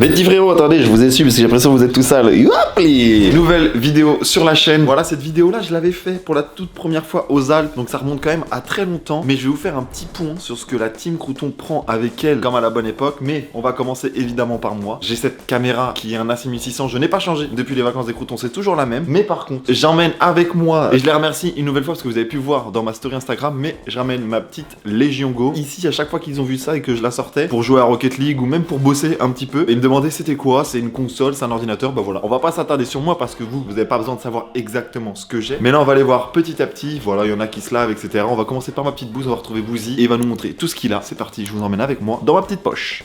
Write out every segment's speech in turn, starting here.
Mais petits frérots, attendez, je vous ai su parce que j'ai l'impression que vous êtes tout sale. Youpli. Nouvelle vidéo sur la chaîne. Voilà, cette vidéo-là, je l'avais fait pour la toute première fois aux Alpes. Donc ça remonte quand même à très longtemps. Mais je vais vous faire un petit point sur ce que la team Crouton prend avec elle comme à la bonne époque. Mais on va commencer évidemment par moi. J'ai cette caméra qui est un A6600. Je n'ai pas changé depuis les vacances des Croutons, c'est toujours la même. Mais par contre, j'emmène avec moi, et je les remercie une nouvelle fois parce que vous avez pu voir dans ma story Instagram, mais je ramène ma petite Légion Go. Ici, à chaque fois qu'ils ont vu ça et que je la sortais pour jouer à Rocket League ou même pour bosser un petit peu, et ils me demandaient c'était quoi, c'est une console, c'est un ordinateur, bah voilà. On va pas s'attarder sur moi parce que vous avez pas besoin de savoir exactement ce que j'ai. Mais là, on va aller voir petit à petit. Voilà, il y en a qui se lavent, etc. On va commencer par ma petite bouse, on va retrouver Bouzy et il va nous montrer tout ce qu'il a. C'est parti, je vous emmène avec moi dans ma petite poche.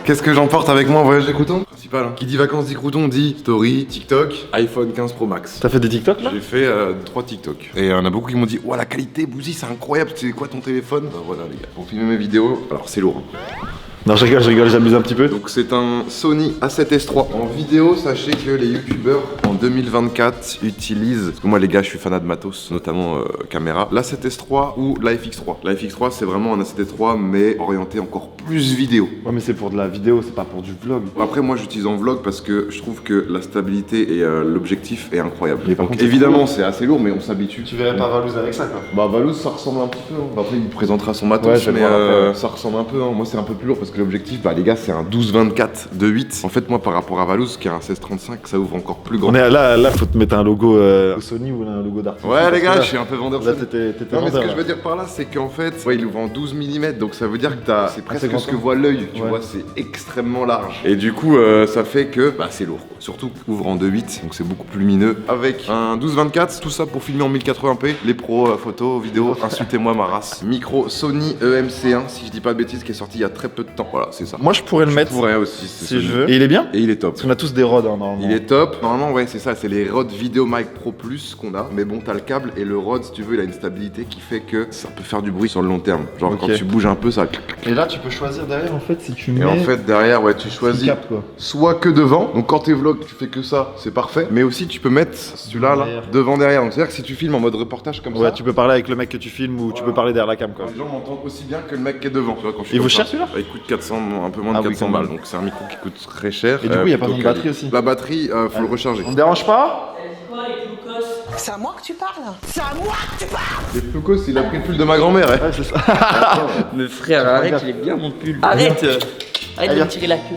Qu'est-ce que j'emporte avec moi en voyage des Croutons? Principal, hein. Qui dit vacances dit Crouton dit story, TikTok, iPhone 15 Pro Max. T'as fait des TikTok là? J'ai fait 3 TikTok. Et il y en a beaucoup qui m'ont dit, ouah la qualité Bouzy c'est incroyable, c'est quoi ton téléphone? Bah voilà les gars, pour filmer mes vidéos, alors c'est lourd. Non, je rigole, j'abuse un petit peu. Donc c'est un Sony A7S3. En vidéo, sachez que les youtubeurs en 2024 utilisent, parce que moi les gars je suis fanat de matos, notamment caméra, l'A7S3 ou l'AFX3. L'AFX3 c'est vraiment un A7S3 mais orienté encore plus vidéo. Ouais mais c'est pour de la vidéo, c'est pas pour du vlog. Après moi j'utilise en vlog parce que je trouve que la stabilité et l'objectif est incroyable. Mais par Donc contre, évidemment c'est assez lourd mais on s'habitue. Tu verrais pas Valouz avec ça quoi? Bah Valouz ça ressemble un petit peu, hein. Après il présentera son matos, Ouais, je vais mais le voir après, ouais. ça ressemble un peu, hein. Moi c'est un peu plus lourd parce que l'objectif, bah les gars c'est un 12-24 de 8. En fait moi par rapport à Valouz qui a un 16-35, ça ouvre encore plus grand. On est là faut te mettre un logo Sony ou un logo d'artiste. Ouais les gars, je suis un peu vendeur. Là Sony. t'étais Non mais ce vendeur, que là. je veux dire par là c'est qu'en fait, ouais, il ouvre en 12 mm donc ça veut dire que c'est presque grand ce que temps. voit l'œil, tu Ouais. vois, c'est extrêmement large. Et du coup ça fait que bah c'est lourd. Surtout qu'il ouvre en 2.8 donc c'est beaucoup plus lumineux. Avec un 12-24, tout ça pour filmer en 1080p. Les pros photos, vidéos, insultez-moi ma race. Micro Sony EMC1 si je dis pas de bêtises qui est sorti il y a très peu de temps. Voilà c'est ça. Moi je pourrais le mettre Pourrais aussi si je veux. Et il est bien? Et il est top. Parce qu'on a tous des rods hein, normalement. Il est top. Normalement, ouais, c'est ça, c'est les rods Video Mic Pro Plus qu'on a. Mais bon, t'as le câble et le rod, si tu veux, il a une stabilité qui fait que ça peut faire du bruit sur le long terme. Genre Ok. quand tu bouges un peu, ça. Et là tu peux choisir derrière en fait si tu mets. Et en fait, derrière, ouais, tu choisis capte, quoi. soit que devant. Donc quand t'es vlog, tu fais que ça, c'est parfait. Mais aussi, tu peux mettre celui-là, là, Derrière. devant, derrière. Donc c'est-à-dire que si tu filmes en mode reportage comme Ouais, ça. tu peux parler avec le mec que tu filmes ou tu peux parler derrière la cam quoi. Les gens m'entendent aussi bien que le mec qui est devant. Tu vois, quand je suis Il comme vaut ça. cher, celui-là? Bah, il coûte 400, un peu moins de Ah oui, 400 quand balles. même. Donc c'est un micro qui coûte très cher. Et du coup, il y a pas plutôt besoin de quali. batterie aussi. La batterie, faut le recharger. On te dérange pas? C'est à moi que tu parles. C'est à moi que tu parles. Et Foucault, il a pris le pull de ma grand-mère. Ouais c'est ça. Mais frère, arrête, il est bien mon pull. Arrête Arrête de me tirer la queue.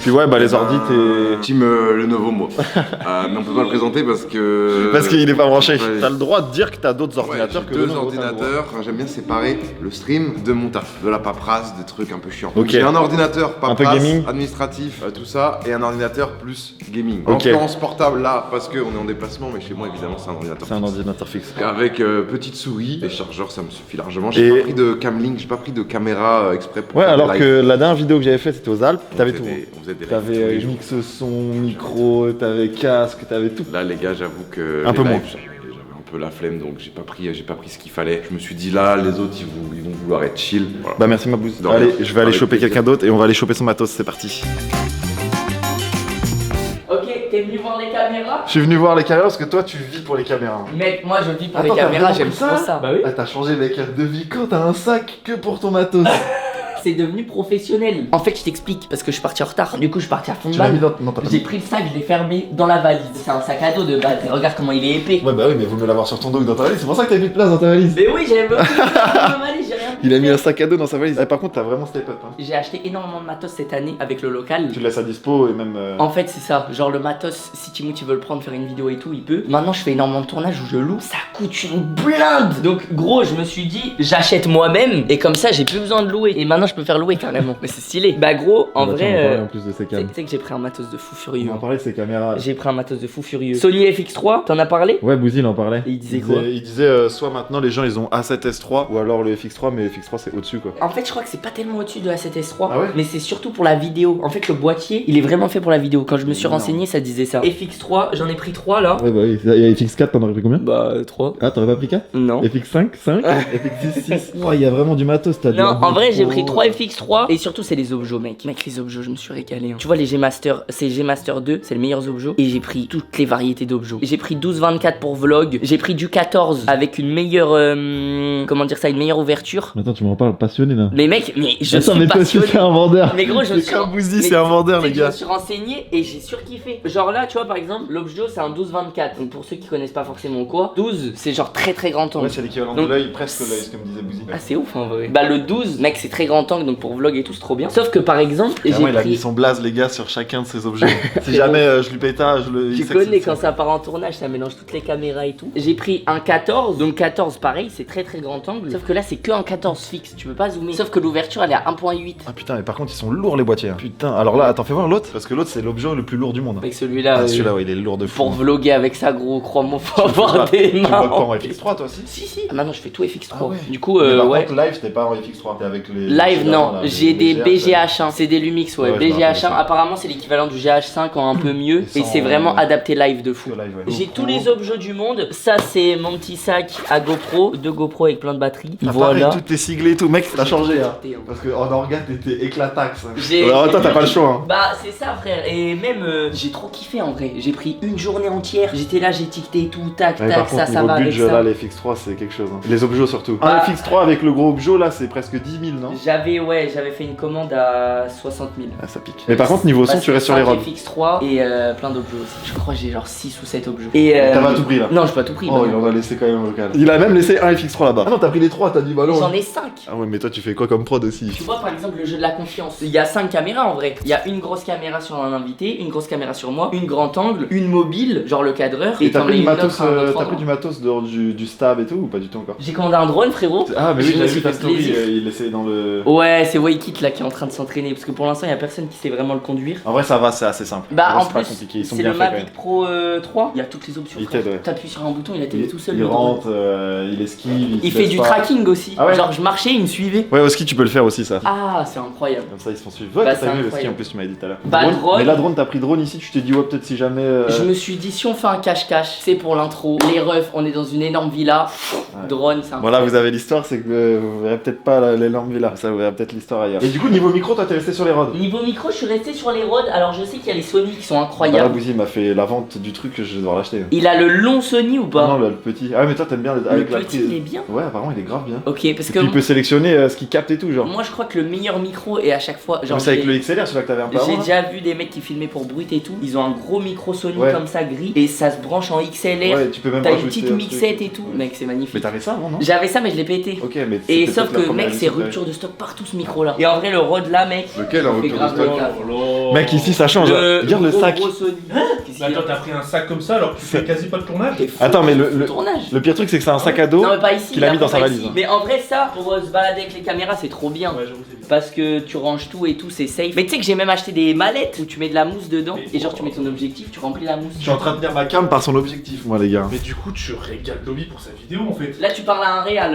Puis ouais bah les ordis t'es. Team Lenovo moi. Mais on peut pas le présenter parce que. Parce qu'il est pas branché. Ouais. T'as le droit de dire que t'as d'autres Ouais, ordinateurs j'ai que deux le nôtre, ordinateurs. J'aime bien séparer le stream de mon taf, de la paperasse, des trucs un peu chiants. Ok. J'ai un ordinateur Un peu paperasse, gaming. administratif, tout ça, et un ordinateur plus gaming. Ok. En l'occurrence portable là, parce qu'on est en déplacement, mais chez moi évidemment c'est un ordinateur. C'est un ordinateur fixe. Avec petite souris et chargeur, ça me suffit largement. Et- J'ai pas pris de camlink, j'ai pas pris de caméra exprès pour Ouais faire des alors lives. que la dernière vidéo que j'avais faite c'était aux Alpes, t'avais tout. On faisait des lives T'avais tous les jours. mix son, micro, t'avais casque, t'avais tout. Là les gars j'avoue que Un les peu lives, moins. j'avais un peu la flemme donc j'ai pas pris ce qu'il fallait. Je me suis dit là les autres ils vont vouloir être chill. Voilà. Bah merci ma bouse. De Allez, rien. je vais aller Avec choper plaisir. quelqu'un d'autre et on va aller choper son matos, c'est parti. Ok, t'es venu voir les caméras? Je suis venu voir les caméras parce que toi tu vis pour les caméras. Mec, moi je vis pour Attends, les t'as caméras, vraiment j'aime pris ça trop ça. Bah oui. Ah t'as changé les cartes de vie quand t'as un sac que pour ton matos. C'est devenu professionnel. En fait, je t'explique, parce que je suis parti en retard. Du coup, je suis parti à fond de Tu l'as mis balle. dans ta J'ai pris le sac, je l'ai fermé dans la valise. C'est un sac à dos de base. Et regarde comment il est épais. Ouais bah oui mais vaut mieux l'avoir sur ton dos que dans ta valise, c'est pour ça que t'as mis de place dans ta valise. Mais oui, j'avais beaucoup de choses dans ma valise, j'ai rien pu Il a mis faire. un sac à dos dans sa valise. Par contre t'as vraiment step up hein. J'ai acheté énormément de matos cette année avec le local. Tu le laisses à dispo et même En fait, c'est ça. Genre, le matos, si Timothy veut le prendre, faire une vidéo et tout, il peut. Maintenant, je fais énormément de tournages où je loue. Ça coûte une blinde. Donc, gros, je me suis dit, j'achète moi-même. Et comme ça, j'ai plus besoin de louer. Et maintenant, je peux faire louer carrément. Mais c'est stylé. Bah, gros, en vrai. en plus de ces Tu sais que j'ai pris un matos de fou furieux. On en parlait de ces caméras. J'ai pris un matos de fou furieux. Sony FX3, t'en as parlé? Ouais, Bouzy il en parlait. Et il disait quoi? Il disait soit maintenant les gens ils ont A7S3 ou alors le FX3, mais le FX3 c'est au-dessus quoi. En fait, je crois que c'est pas tellement au-dessus de la 7S3, Ah ouais mais c'est surtout pour la vidéo. En fait, le boîtier, il est vraiment fait pour la vidéo. Quand je me suis Non. renseigné, ça disait ça. FX3, j'en ai pris 3 là. Ouais, bah oui, et FX4 t'en aurais pris combien? Bah, 3. Ah, t'aurais pas pris 4? Non. FX5, 5, FX6, 6. Ouais, il y a vraiment du matos, t'as Non, en vrai, j'ai pris 3 FX3 et surtout, c'est les objets, mec. Mec, les objets, je me suis régalé. Hein. Tu vois, les G-Master, c'est G-Master 2, c'est le meilleur objets. Et j'ai pris toutes les variétés d'objets. J'ai pris 12-24 pour vlog. J'ai pris du 14 avec une meilleure. Comment dire ça, une meilleure ouverture. Attends, tu m'en parles passionné là. Mais mec, mais je Attends, suis mais toi aussi, passionné. c'est un vendeur. Mais gros, je me suis Bouzy, mais c'est un vendeur, tu sais les que Je gars. me suis renseigné et j'ai surkiffé. Genre là, tu vois, par exemple, l'Objo c'est un 12-24. Donc pour ceux qui connaissent pas forcément quoi, 12 c'est genre très très grand angle. Ouais, c'est l'équivalent de Donc- l'œil, presque l'œil, c'est comme disait Bouzy. Ah, c'est ouf en vrai. Bah, le 12, mec, c'est très grand angle donc pour vlog et tout, c'est trop bien. Sauf que par exemple, j'ai Vraiment, il a mis pris. son blaze, les gars, sur chacun de ses objets. Si jamais je lui péta, je le. Tu il sait que connais c'est- quand ça part en tournage, ça mélange toutes les caméras et tout. J'ai pris un 14, donc 14 pareil, c'est très très grand angle. Sauf que là c'est que un 14 fixe, tu peux pas zoomer. Sauf que l'ouverture elle est à 1.8. Ah putain, mais par contre, ils sont lourds les boîtiers. Hein. Putain, alors là, attends, fais voir l'autre. Parce que l'autre, c'est l'objet le plus lourd du monde. Avec celui-là, Ah, celui-là, ouais, il est lourd de fou. pour hein. vlogger avec ça, gros, crois-moi, faut Tu avoir vlogs des Tu mains. vlogs pas en FX3 toi aussi? Si. Ah, maintenant je fais tout FX3. Ah ouais. Du coup, Mais par ouais. contre, live, t'es pas en FX3, t'es avec les. Live, les non, là, j'ai des BGH, BGH1, c'est des Lumix, ouais. Ouais, je me rappelle BGH1, ça. apparemment c'est l'équivalent du GH5 en un peu mieux, Et et sans- c'est vraiment adapté live de fou. Live, ouais. J'ai GoPro. tous les objets du monde. Ça, c'est mon petit sac à GoPro, deux GoPro avec plein de batteries. Ah, Voilà. pareil, tout est siglé et tout. Mec, t'as changé, hein. J'ai- Parce qu'en organe, t'étais éclatax. J'ai- Alors, attends, t'as pas le choix, hein. Bah, c'est ça, frère. Et même, j'ai trop kiffé en vrai. J'ai pris une journée entière. J'étais là, j'ai ticté tout, tac, Ouais, tac, par contre, ça niveau va avec budget, ça. là, les FX3, c'est quelque chose. Hein. Les objets surtout. Bah- Un FX3 avec le gros objet, là, c'est presque 10 000, non? J'avais fait une commande à 60 000. Ah, ça pique. Mais par contre, niveau son, Bah, tu restes sur les c'est rods. FX3 et plein d'objets aussi. Je crois que j'ai genre 6 ou 7 objets. Et T'as pas tout pris, là. Non, j'ai pas tout pris. Oh, bah il non. en a laissé quand même un local. Il a même laissé un FX3 là-bas. Ah non, t'as pris les 3, t'as dit bah non. J'en ai 5. Ah ouais, mais toi, tu fais quoi comme prod aussi? Tu vois par exemple le jeu de la confiance. Il y a 5 caméras en vrai. Il y a une grosse caméra sur un invité, une grosse caméra sur moi, une grand angle, une mobile, genre le cadreur. Et t'as t'en pris as du une matos, autre à un autre t'as endroit. pris du matos dehors du stab et tout ou pas du tout encore? J'ai commandé un drone frérot. Ah, mais oui, Je me j'avais suis vu ta fait story, plaisir. il essaie dans le. Ouais, c'est Waykit là qui est en train de s'entraîner parce que pour l'instant il y a personne qui sait vraiment le conduire. En vrai, ça va, c'est assez simple. Bah vrai, en c'est pas plus compliqué, ils sont c'est bien le faits quand Mavic même. Pro 3, il y a toutes les options. Il frère. t'aide, ouais. T'appuies sur un bouton, il atterrit tout seul. Il le drone. rentre, il esquive, Il se fait laisse du pas. tracking aussi. Ah ouais. Genre je marchais, il me suivait. Ouais, au ski, tu peux le faire aussi, ça. Ah, c'est incroyable. Comme ça, ils se font suivre. Ouais, Bah, t'as c'est vu le ski incroyable. en plus, tu m'avais dit tout à l'heure. Bah, drone. Mais là, drone, t'as pris drone ici, tu t'es dit, ouais, peut-être si jamais. Je me suis dit, si on fait un cache-cache, c'est pour l'intro. Les refs, on est dans une énorme villa. Drone, c'est un Voilà, vous avez l'histoire, c'est que vous verrez peut-être pas les lampes là, ça vous verrez peut-être l'histoire ailleurs. Et du coup, niveau micro, toi t'es resté sur les rods. Niveau micro, je suis resté sur les rods. Alors, je sais qu'il y a les Sony qui sont Bah là, incroyables. Bouzy m'a fait la vente du truc, je vais devoir l'acheter. Il a le long Sony ou Ah pas non, le petit. Ah, mais toi t'aimes bien Le avec la petit, prise. il est bien. Ouais, apparemment, il est grave bien. Ok, parce Et que puis, il peut sélectionner ce qu'il capte et tout, genre. moi, je crois que le meilleur micro est à chaque fois. Genre, Mais c'est avec j'ai- le XLR, celui-là que t'avais un peu J'ai avant. là déjà vu des mecs qui filmaient pour Brut et tout. Ils ont un gros micro Sony Ouais. comme ça gris et ça se branche en XLR. Ouais, tu peux même T'as une rajouter petite un truc. mixette et tout. Ouais. Mec, c'est magnifique. Mais t'avais ça avant, non? J'avais ça, mais je l'ai pété. Ok, mais Et c'était sauf peut-être la que première mec, c'est édition que rupture de stock partout ce micro là. Et en vrai, le Rode là, mec. Lequel en il fait rupture de grave stock le taf. Oh. Mec, ici ça change. Regarde le gros, sac. gros Sony. Qu'est-ce Mais qu'il y a attends, t'as pris un sac comme ça alors que tu fais quasi pas de tournage? T'es fou, Attends, mais c'est le- fou, tournage. Le pire truc, c'est que c'est un sac à dos. Non mais pas ici, qu'il a mis après, dans sa pas valise. ici. Mais en vrai ça, pour se balader avec les caméras c'est trop bien. Ouais, j'avoue, c'est bien. Parce que tu ranges tout et tout, c'est safe. Mais tu sais que j'ai même acheté des mallettes où tu mets de la mousse dedans. Et genre tu mets ton objectif, tu remplis la mousse. Je suis en train de tenir ma cam par son objectif, moi, les gars. Mais du coup, tu régales Lobby pour sa vidéo en fait. Là tu parles à un réal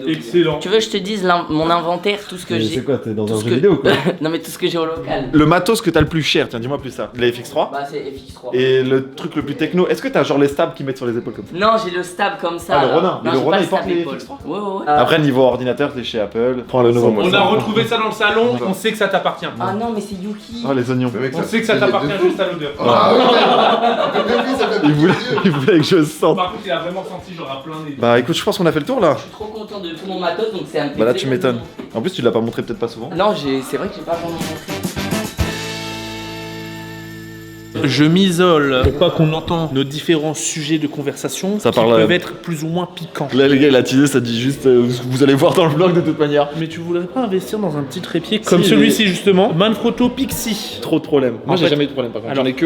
de... Excellent. Tu veux que je te dise mon inventaire, tout ce que Mais j'ai. c'est quoi, t'es dans tout un ce jeu que- vidéo ou quoi? Non mais tout ce que j'ai au local. Le matos que t'as le plus cher, tiens, dis-moi plus ça. Les FX3. Bah c'est FX3. Et le truc le plus techno, est-ce que t'as genre les stabs qui mettent sur les épaules comme ça? Non j'ai le stab comme ça. Ah, le là. Ronin. Mais Non, le j'ai Ronin, pas il porte stab les épaule. FX3? Ouais ouais ouais. Après, niveau ordinateur, t'es chez Apple. Prends le nouveau. On a retrouvé ça dans le salon, on sait que ça t'appartient. Ah non mais c'est Yuki. Oh, les oignons. Le mec, On sait que ça t'appartient juste à l'odeur. Ah oui, Il voulait que je sente. Par contre, il a vraiment senti genre à plein nez. Bah écoute, je pense qu'on a fait le tour là. Je suis trop content de tout mon matos donc c'est un Bah là, tu m'étonnes. En plus, tu l'as pas montré peut-être pas souvent. Non c'est vrai que j'ai pas vraiment montré. Je m'isole pour pas qu'on entende nos différents sujets de conversation Ça qui parle, peuvent être plus ou moins piquants. Là, les gars, il a teasé, ça dit juste. Vous allez voir dans le vlog de toute manière. Mais tu voudrais pas investir dans un petit trépied comme celui-ci justement, Manfrotto Pixie. Trop de problèmes. Moi, En j'ai fait- jamais eu de problème par contre. Alors- J'en ai que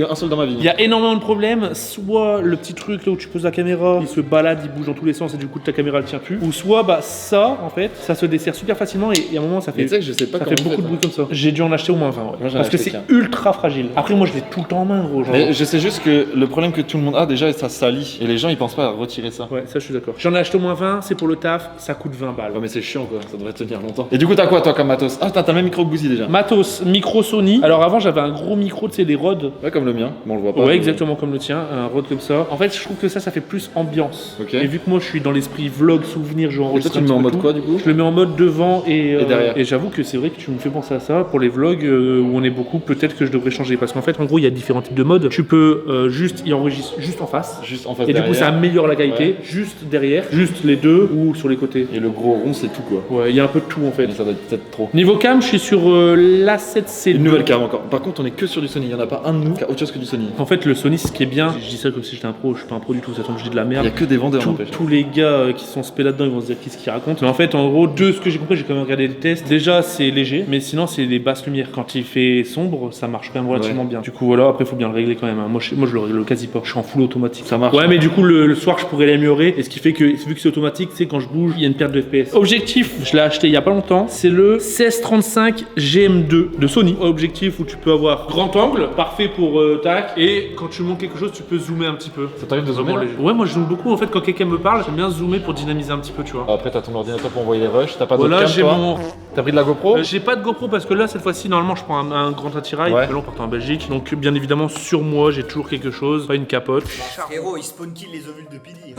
un seul dans ma vie. Il y a énormément de problèmes, soit le petit truc là où tu poses la caméra, il se balade, il bouge dans tous les sens et du coup ta caméra elle tient plus, ou soit bah ça en fait, ça se dessert super facilement et à un moment ça fait, que je sais pas ça fait beaucoup de bruit comme ça. J'ai dû en acheter au moins 20 ouais. Moi, j'en ai Parce que acheté c'est qu'un. ultra fragile. Après moi je l'ai tout le temps en main gros. Genre. Mais je sais juste que le problème que tout le monde a déjà, ça salit. Et les gens ils pensent pas à retirer ça. Ouais ça je suis d'accord. J'en ai acheté au moins 20, c'est pour le taf, ça coûte 20 balles. Ouais, mais c'est chiant quoi, ça devrait tenir longtemps. Et du coup, t'as quoi toi comme matos? Ah, t'as le même micro que Bouzy déjà. Matos, micro Sony. Alors avant j'avais un gros micro, tu sais, des Rode. Ouais, comme le mien. Bon, on le voit pas. Ouais, mais- exactement comme le tien, un Rode comme ça. En fait, je trouve que ça fait plus ambiance. Ok. Et vu que moi je suis dans l'esprit vlog, souvenir, je Et toi, enregistre tu un le mets petit en peu mode tout. quoi du coup? Je le mets en mode devant et derrière. Et j'avoue que c'est vrai que tu me fais penser à ça pour les vlogs où on est beaucoup. Peut-être que je devrais changer parce qu'en fait, en gros, il y a différents types de modes. Tu peux juste, il enregistre juste en face. Juste en face Et du coup, ça améliore la qualité. Juste derrière, juste les deux ou sur les côtés. Et le gros rond, c'est tout quoi. Ouais, il y a un peu de tout en fait. Mais ça doit être peut-être trop. Niveau cam, je suis sur l'A7C. Une nouvelle cam encore. Par contre, on est que sur du Sony. Il y en a pas un de nous qui a autre chose que du Sony. En fait, le Sony, ce qui est bien, je dis ça comme si j'étais un pro, je suis pas un pro du tout, ça tombe, je dis de la merde. Il y a que des vendeurs, n'empêche. Tous les gars qui sont spé là-dedans, ils vont se dire qu'est-ce qu'ils racontent. Mais en fait, en gros, de ce que j'ai compris, j'ai quand même regardé les tests. Déjà, c'est léger, mais sinon, c'est des basses lumières. Quand il fait sombre, ça marche quand même relativement bien. Du coup, voilà, après, il faut bien le régler quand même. Moi, je le règle quasi pas. Je suis en full automatique. Ça marche. Ouais, mais du coup, le soir, je pourrais l'améliorer. Et ce qui fait que, vu que c'est automatique, c'est quand je bouge, il y a une perte de FPS. Objectif, je l'ai acheté il y a pas longtemps. C'est le 1635 GM2 de Sony. Objectif où tu peux avoir grand angle, parfait pour tac. Et quand tu montes quelque chose, tu peux zoomer un petit peu. Ça t'arrive de zoomer là? Ouais, moi je zoome beaucoup en fait quand quelqu'un me parle, j'aime bien zoomer pour dynamiser un petit peu, tu vois. Après, t'as ton ordinateur pour envoyer les rushs. T'as pas d'autre Voilà, cam, j'ai toi mon. T'as pris de la GoPro? J'ai pas de GoPro parce que là, cette fois-ci, normalement, je prends un grand attirail. Ouais. Là, on part en Belgique. Donc, bien évidemment, sur moi, j'ai toujours quelque chose, pas une capote. Frérot, il spawn kill les ovules de Pili.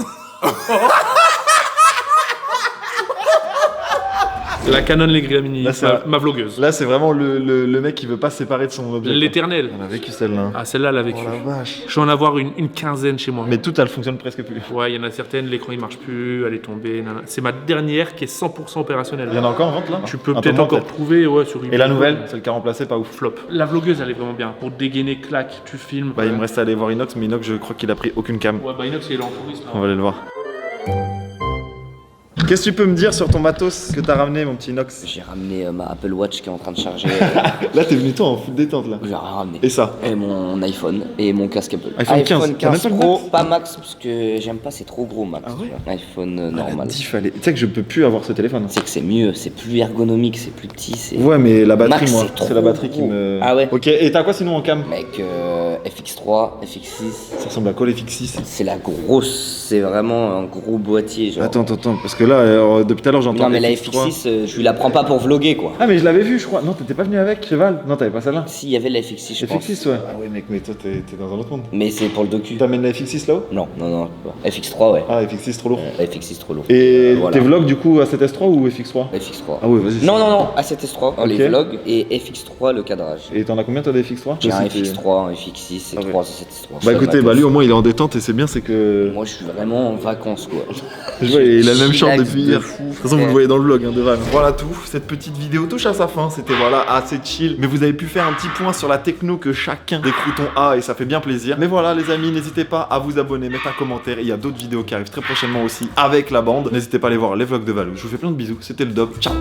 La Canon Legria Mini, Là, c'est ma vlogueuse. Là, c'est vraiment le mec qui veut pas se séparer de son objet. L'éternel. On a vécu celle-là. Ah, celle-là, elle a vécu. Oh la vache. Je vais en avoir une quinzaine chez moi. Mais toutes, elles fonctionnent presque plus. Ouais, il y en a certaines, l'écran il marche plus, elle est tombée. Nanana. C'est ma dernière qui est 100% opérationnelle. Il y en a encore en vente là? Tu peux Un peu peut-être moins, encore trouver ouais, sur une. Et la nouvelle, celle qui a remplacé, pas ouf. Flop. La vlogueuse, elle est vraiment bien. Pour dégainer, clac, tu filmes. Bah, il me reste à aller voir Inox, mais Inox, je crois qu'il a pris aucune cam. Ouais, bah Inox, il est en touriste. On va aller le voir. Qu'est-ce que tu peux me dire sur ton matos que t'as ramené, mon petit Inox? J'ai ramené ma Apple Watch qui est en train de charger. Là, t'es venu toi en full détente là. J'ai rien ramené. Et ça? Et mon iPhone et mon casque Apple. iPhone 15, t'as même pas le Pro, Max? pas Max parce que j'aime pas, c'est trop gros Max. Ah ouais? tu vois. iPhone normal. Tu sais que je peux plus avoir ce téléphone. C'est que c'est mieux, c'est plus ergonomique, c'est plus petit. C'est... Ouais, mais la batterie, Max, moi, c'est trop c'est la batterie qui gros. me. Ah ouais? Ok, et t'as quoi sinon en cam? Mec, FX3, FX6, Ça ressemble à quoi les FX6? c'est la grosse, c'est vraiment un gros boîtier. Genre. Attends, parce que là, depuis tout à l'heure, j'entends. Non mais la FX3. FX6, je lui la prends pas pour vloguer quoi. Ah, mais je l'avais vu, je crois. Non, t'étais pas venu avec, Cheval? Non, t'avais pas celle-là. Si, il y avait la FX6, je pense. FX6, ouais. Ah ouais, mec, mais toi, t'es dans un autre monde. Mais c'est pour le docu. T'amènes la FX6 là-haut? Non, FX3, ouais. Ah, FX6 trop lourd. FX6 trop lourd. Et Voilà. tes vlogs du coup à 7S3 ou FX3? FX3. Ah ouais, vas-y. Non, A7S3, les Ok. vlogs, et FX3, le cadrage. Et t'en as combien toi des FX3? J'ai un C'était- FX3, un FX6 et Ah ouais. 3 A7S3. Bah écoutez, bah lui au moins il est en détente et c'est bien, c'est que. Moi je suis vraiment en vacances quoi. Je vois, il a le même short Chillax depuis de hier. fou, De toute façon, vous frère. le voyez dans le vlog, hein, de Van. Voilà tout, cette petite vidéo touche à sa fin, c'était voilà assez chill, mais vous avez pu faire un petit point sur la techno que chacun des croutons a et ça fait bien plaisir. Mais voilà les amis, n'hésitez pas à vous abonner, mettre un commentaire, il y a d'autres vidéos qui arrivent très prochainement aussi avec la bande. N'hésitez pas à aller voir les vlogs de Valou, je vous fais plein de bisous, c'était le Dob, ciao.